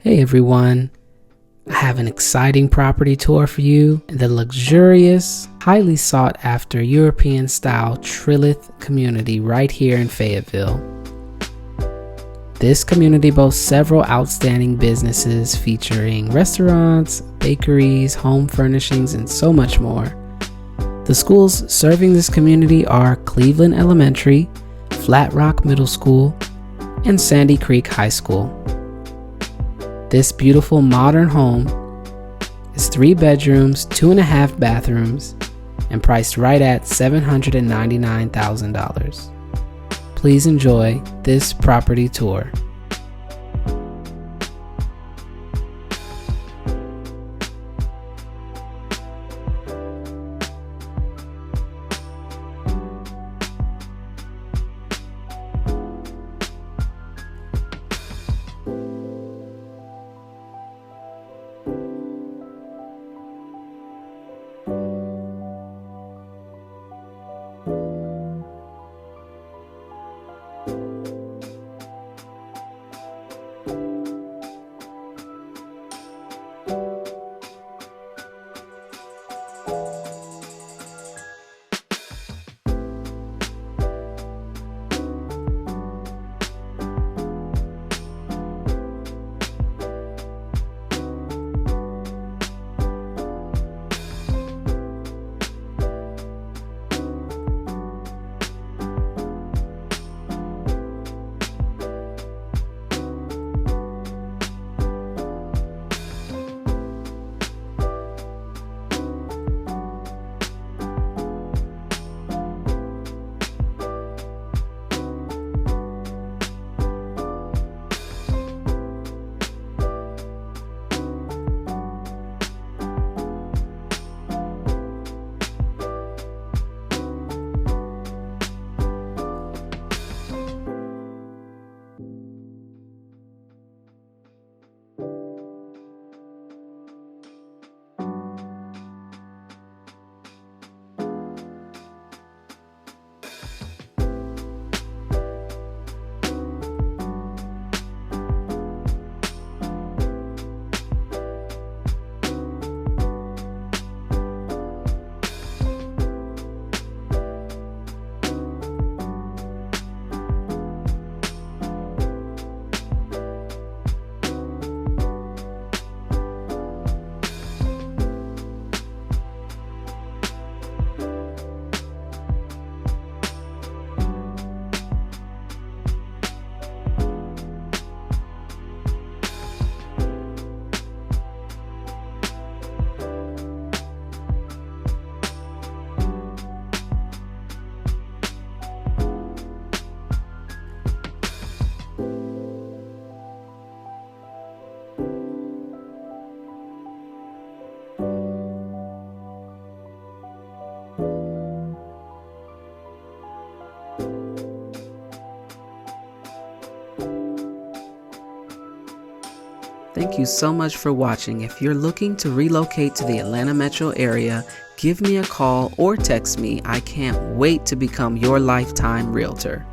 Hey everyone, I have an exciting property tour for you in the luxurious, highly sought after European style Trilith community right here in Fayetteville. This community boasts several outstanding businesses featuring restaurants, bakeries, home furnishings, and so much more. The schools serving this community are Cleveland Elementary, Flat Rock Middle School, and Sandy Creek High School. This beautiful modern home is 3 bedrooms, 2.5 bathrooms, and priced right at $799,000. Please enjoy this property tour. Thank you so much for watching. If you're looking to relocate to the Atlanta metro area, give me a call or text me. I can't wait to become your lifetime realtor.